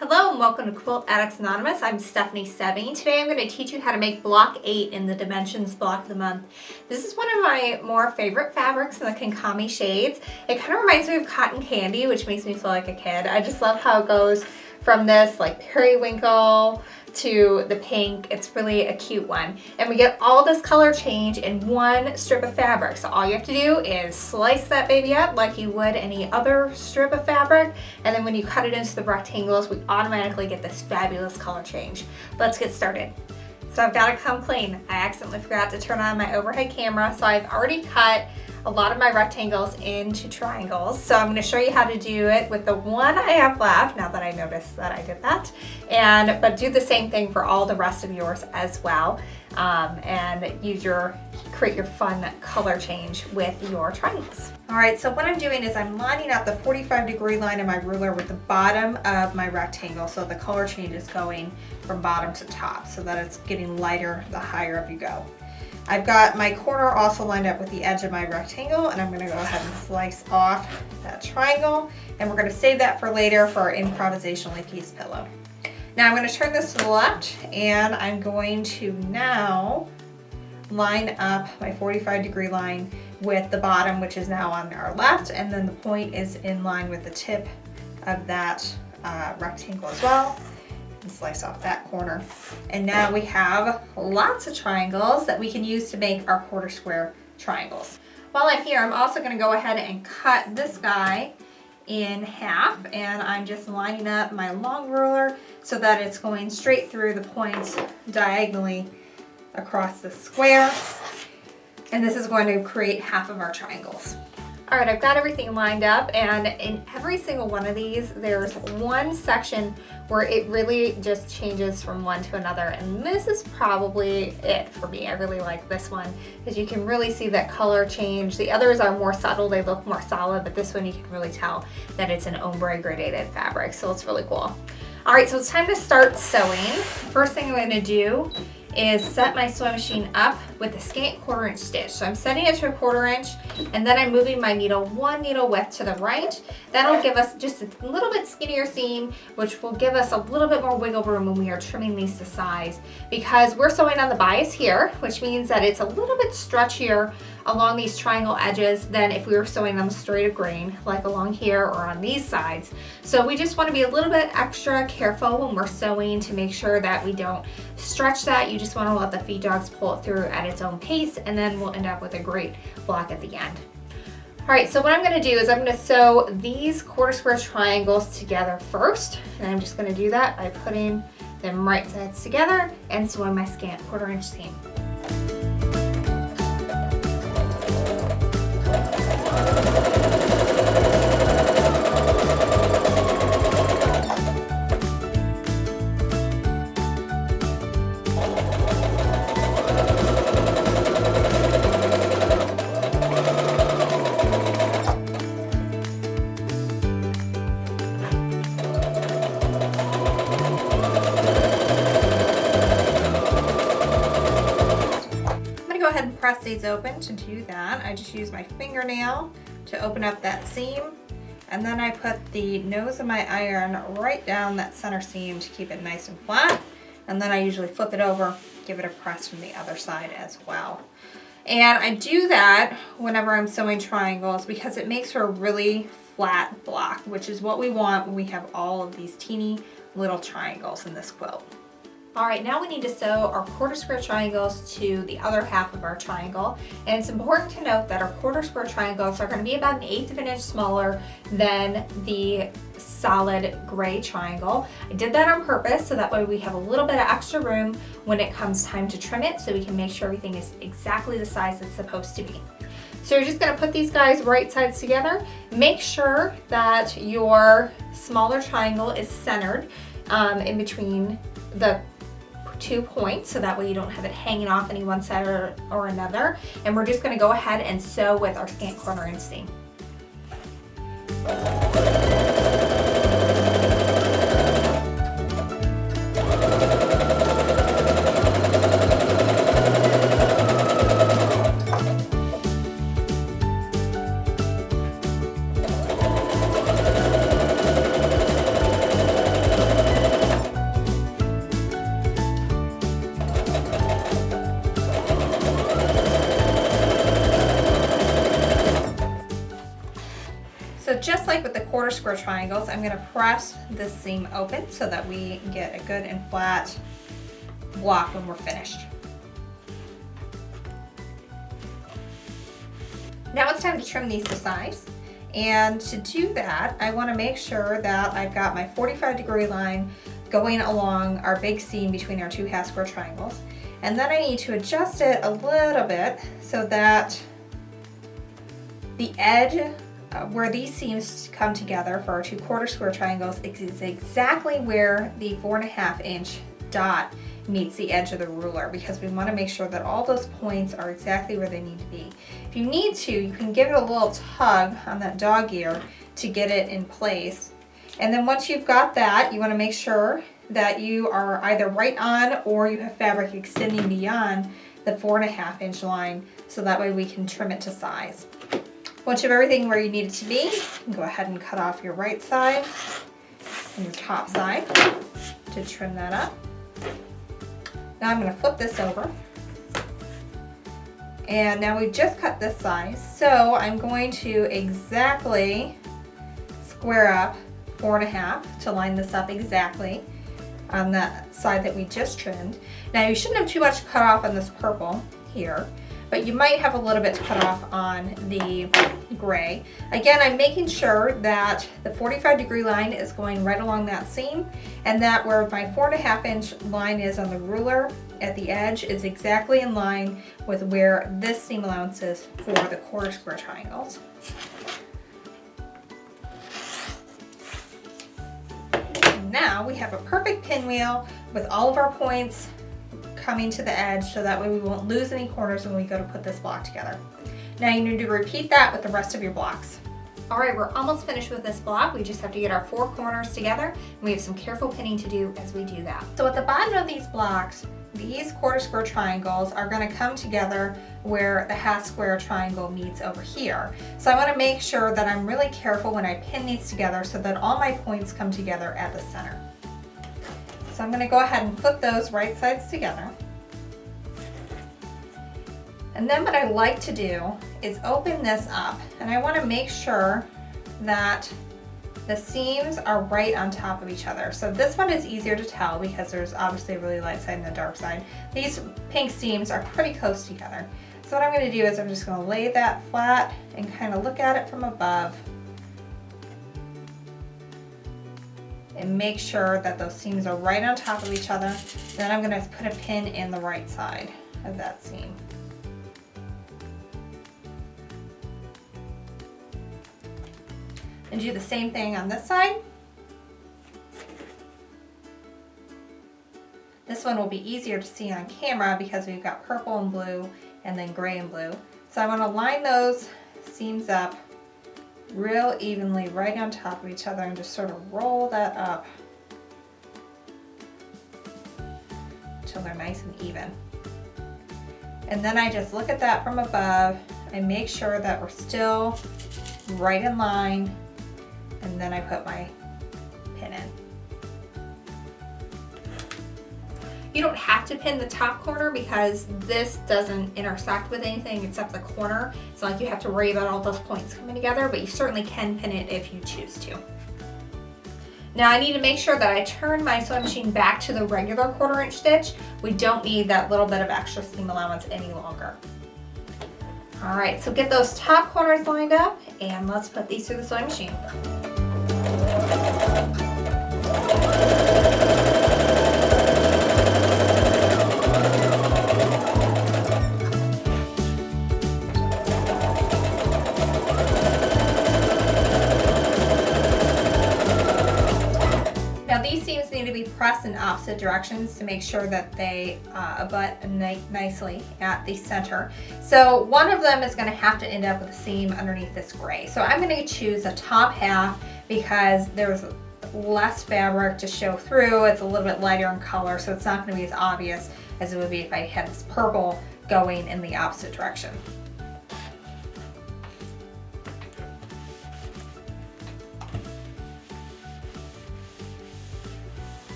Hello and welcome to Quilt Addicts Anonymous. I'm Stephanie Seving. Today I'm going to teach you how to make block 8 in the Dimensions block of the month. This is one of my more favorite fabrics in the Kinkame shades. It kind of reminds me of cotton candy, which makes me feel like a kid. I just love how it goes from this like periwinkle to the pink. It's really a cute one. And we get all this color change in one strip of fabric. So all you have to do is slice that baby up like you would any other strip of fabric. And then when you cut it into the rectangles, we automatically get this fabulous color change. Let's get started. So I've got to come clean. I accidentally forgot to turn on my overhead camera. So I've already cut a lot of my rectangles into triangles. So I'm going to show you how to do it with the one I have left, now that I noticed that I did that. But do the same thing for all the rest of yours as well. And create your fun color change with your triangles. All right, so what I'm doing is I'm lining up the 45-degree line of my ruler with the bottom of my rectangle. So the color change is going from bottom to top so that it's getting lighter the higher up you go. I've got my corner also lined up with the edge of my rectangle, and I'm going to go ahead and slice off that triangle, and we're going to save that for later for our improvisationally piece pillow. Now I'm going to turn this to the left, and I'm going to now line up my 45-degree line with the bottom, which is now on our left, and then the point is in line with the tip of that rectangle as well. And slice off that corner. And now we have lots of triangles that we can use to make our quarter square triangles. While I'm here, I'm also going to go ahead and cut this guy in half, and I'm just lining up my long ruler so that it's going straight through the points diagonally across the square. And this is going to create half of our triangles. All right, I've got everything lined up, and in every single one of these, there's one section where it really just changes from one to another, and this is probably it for me. I really like this one because you can really see that color change. The others are more subtle, they look more solid, but this one you can really tell that it's an ombre gradated fabric, so it's really cool. All right, so it's time to start sewing. First thing I'm gonna do is set my sewing machine up with a scant 1/4 inch stitch. So I'm setting it to a 1/4 inch, and then I'm moving my needle 1 needle width to the right. That'll give us just a little bit skinnier seam, which will give us a little bit more wiggle room when we are trimming these to size, because we're sewing on the bias here, which means that it's a little bit stretchier along these triangle edges than if we were sewing them straight of grain, like along here or on these sides. So we just want to be a little bit extra careful when we're sewing to make sure that we don't stretch that. You just want to let the feed dogs pull it through at its own pace, and then we'll end up with a great block at the end. All right, so what I'm going to do is I'm going to sew these quarter square triangles together first, and I'm just going to do that by putting them right sides together and sewing my scant 1/4 inch seam. Press these open. To do that, I just use my fingernail to open up that seam, and then I put the nose of my iron right down that center seam to keep it nice and flat, and then I usually flip it over, give it a press from the other side as well. And I do that whenever I'm sewing triangles because it makes for a really flat block, which is what we want when we have all of these teeny little triangles in this quilt. All right, now we need to sew our quarter square triangles to the other half of our triangle. And it's important to note that our quarter square triangles are going to be about 1/8 of an inch smaller than the solid gray triangle. I did that on purpose so that way we have a little bit of extra room when it comes time to trim it, so we can make sure everything is exactly the size it's supposed to be. So you're just going to put these guys right sides together. Make sure that your smaller triangle is centered in between the 2 points, so that way you don't have it hanging off any one side or another. And we're just going to go ahead and sew with our scant 1/4 inch seam. quarter square triangles, I'm going to press this seam open so that we get a good and flat block when we're finished. Now it's time to trim these to size. And to do that, I want to make sure that I've got my 45-degree line going along our big seam between our two half square triangles. And then I need to adjust it a little bit so that the edge where these seams come together for our two quarter square triangles is exactly where the 4.5 inch dot meets the edge of the ruler, because we want to make sure that all those points are exactly where they need to be. If you need to, you can give it a little tug on that dog ear to get it in place. And then once you've got that, you want to make sure that you are either right on or you have fabric extending beyond the 4.5 inch line, so that way we can trim it to size. Once you have everything where you need it to be, you can go ahead and cut off your right side and your top side to trim that up. Now I'm going to flip this over. And now we've just cut this size, so I'm going to exactly square up 4.5 to line this up exactly on that side that we just trimmed. Now you shouldn't have too much cut off on this purple here, but you might have a little bit to cut off on the gray. Again, I'm making sure that the 45-degree line is going right along that seam, and that where my 4.5 inch line is on the ruler at the edge is exactly in line with where this seam allowance is for the quarter square triangles. Now we have a perfect pinwheel with all of our points coming to the edge, so that way we won't lose any corners when we go to put this block together. Now you need to repeat that with the rest of your blocks. All right, we're almost finished with this block. We just have to get our 4 corners together, and we have some careful pinning to do as we do that. So at the bottom of these blocks, these quarter square triangles are going to come together where the half square triangle meets over here. So I want to make sure that I'm really careful when I pin these together so that all my points come together at the center. So I'm going to go ahead and flip those right sides together. And then what I like to do is open this up, and I want to make sure that the seams are right on top of each other. So this one is easier to tell because there's obviously a really light side and a dark side. These pink seams are pretty close together. So what I'm going to do is I'm just going to lay that flat and kind of look at it from above and make sure that those seams are right on top of each other. Then I'm going to put a pin in the right side of that seam. And do the same thing on this side. This one will be easier to see on camera because we've got purple and blue and then gray and blue. So I want to line those seams up real evenly right on top of each other and just sort of roll that up until they're nice and even. And then I just look at that from above and make sure that we're still right in line, and then I put my pin in. You don't have to pin the top corner because this doesn't intersect with anything except the corner. It's not like you have to worry about all those points coming together, but you certainly can pin it if you choose to. Now I need to make sure that I turn my sewing machine back to the regular 1/4 inch stitch. We don't need that little bit of extra seam allowance any longer. All right, so get those top corners lined up and let's put these through the sewing machine. Now these seams need to be pressed in opposite directions to make sure that they abut nicely at the center. So one of them is going to have to end up with a seam underneath this gray. So I'm going to choose the top half because there's less fabric to show through. It's a little bit lighter in color, so it's not going to be as obvious as it would be if I had this purple going in the opposite direction.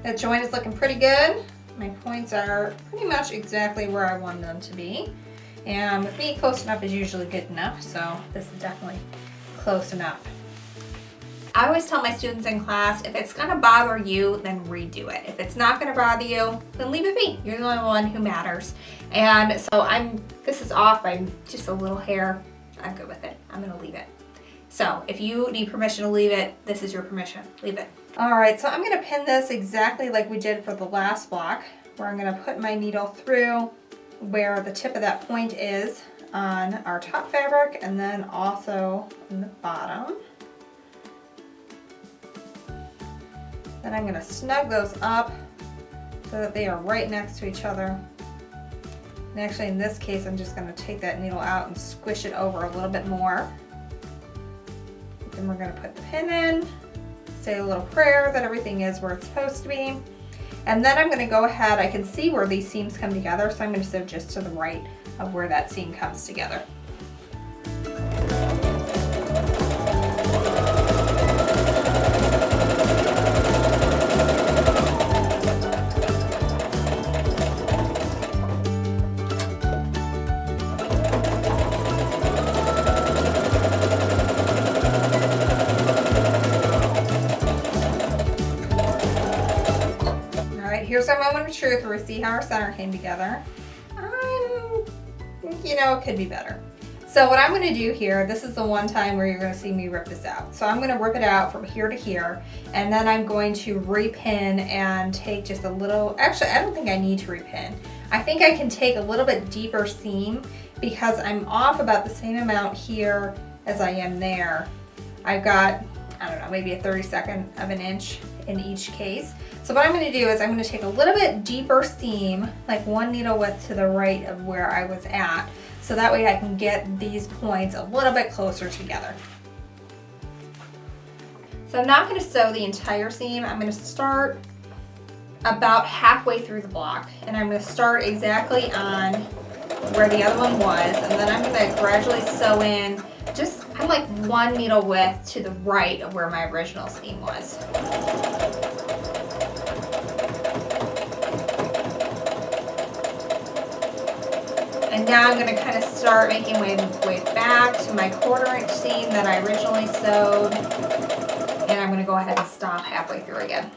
That joint is looking pretty good. My points are pretty much exactly where I want them to be. And with me, close enough is usually good enough, so this is definitely close enough. I always tell my students in class, if it's gonna bother you, then redo it. If it's not gonna bother you, then leave it be. You're the only one who matters. And so this is off by just a little hair. I'm good with it. I'm gonna leave it. So if you need permission to leave it, this is your permission. Leave it. All right, so I'm gonna pin this exactly like we did for the last block, where I'm gonna put my needle through where the tip of that point is on our top fabric, and then also in the bottom. Then I'm gonna snug those up so that they are right next to each other. And actually in this case, I'm just gonna take that needle out and squish it over a little bit more. Then we're gonna put the pin in, say a little prayer that everything is where it's supposed to be. And then I'm gonna go ahead, I can see where these seams come together, so I'm gonna sew just to the right of where that seam comes together. Here's our moment of truth where we see how our center came together. You know, it could be better. So what I'm going to do here, this is the one time where you're going to see me rip this out. So I'm going to rip it out from here to here, and then I'm going to repin and take just a little, actually I don't think I need to repin. I think I can take a little bit deeper seam because I'm off about the same amount here as I am there. I've got, I don't know, maybe a 32nd of an inch in each case. So what I'm going to do is I'm going to take a little bit deeper seam, like one needle width to the right of where I was at, so that way I can get these points a little bit closer together. So I'm not going to sew the entire seam. I'm going to start about halfway through the block, and I'm going to start exactly on where the other one was, and then I'm going to gradually sew in just kind of like one needle width to the right of where my original seam was. And now I'm going to kind of start making my way back to my 1/4 inch seam that I originally sewed, and I'm going to go ahead and stop halfway through again.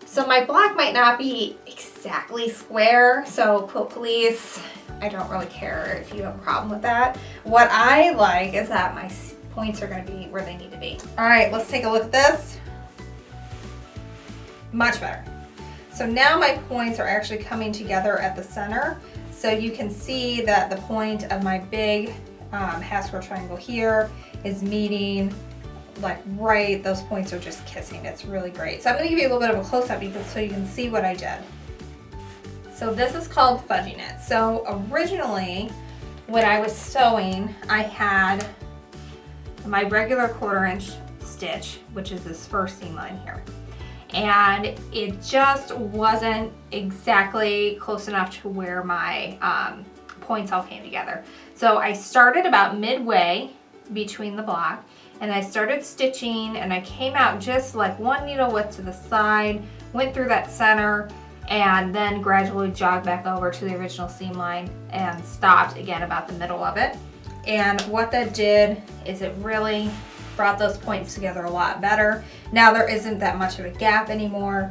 So my block might not be exactly square, so quilt police, I don't really care if you have a problem with that. What I like is that my points are going to be where they need to be. All right, let's take a look at this. Much better. So now my points are actually coming together at the center. So you can see that the point of my big half square triangle here is meeting like right, those points are just kissing. It's really great. So I'm going to give you a little bit of a close-up so you can see what I did. So this is called fudging it. So originally when I was sewing, I had my regular 1/4 inch stitch, which is this first seam line here. And it just wasn't exactly close enough to where my points all came together. So I started about midway between the block, and I started stitching, and I came out just like one needle width to the side, went through that center, and then gradually jogged back over to the original seam line and stopped again about the middle of it. And what that did is it really brought those points together a lot better. Now there isn't that much of a gap anymore.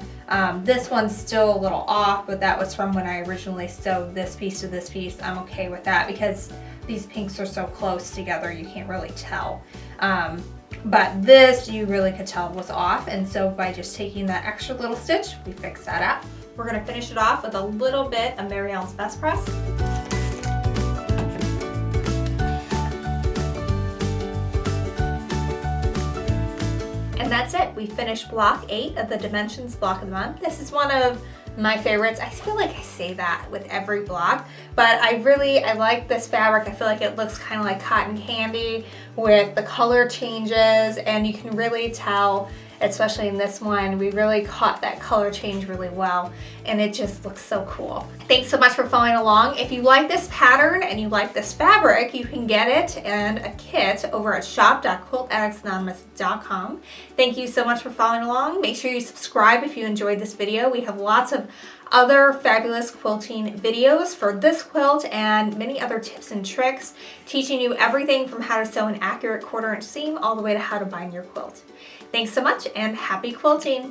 This one's still a little off, but that was from when I originally sewed this piece to this piece. I'm okay with that because these pinks are so close together you can't really tell. But this you really could tell was off, and so by just taking that extra little stitch, we fixed that up. We're gonna finish it off with a little bit of Mary Ellen's Best Press. And that's it. We finished block 8 of the Dimensions block of the month. This is one of my favorites. I feel like I say that with every block, but I like this fabric. I feel like it looks kind of like cotton candy with the color changes, and you can really tell especially in this one. We really caught that color change really well, and it just looks so cool. Thanks so much for following along. If you like this pattern and you like this fabric, you can get it and a kit over at shop.quiltaddictsanonymous.com. Thank you so much for following along. Make sure you subscribe if you enjoyed this video. We have lots of other fabulous quilting videos for this quilt and many other tips and tricks, teaching you everything from how to sew an accurate 1/4 inch seam all the way to how to bind your quilt. Thanks so much and happy quilting!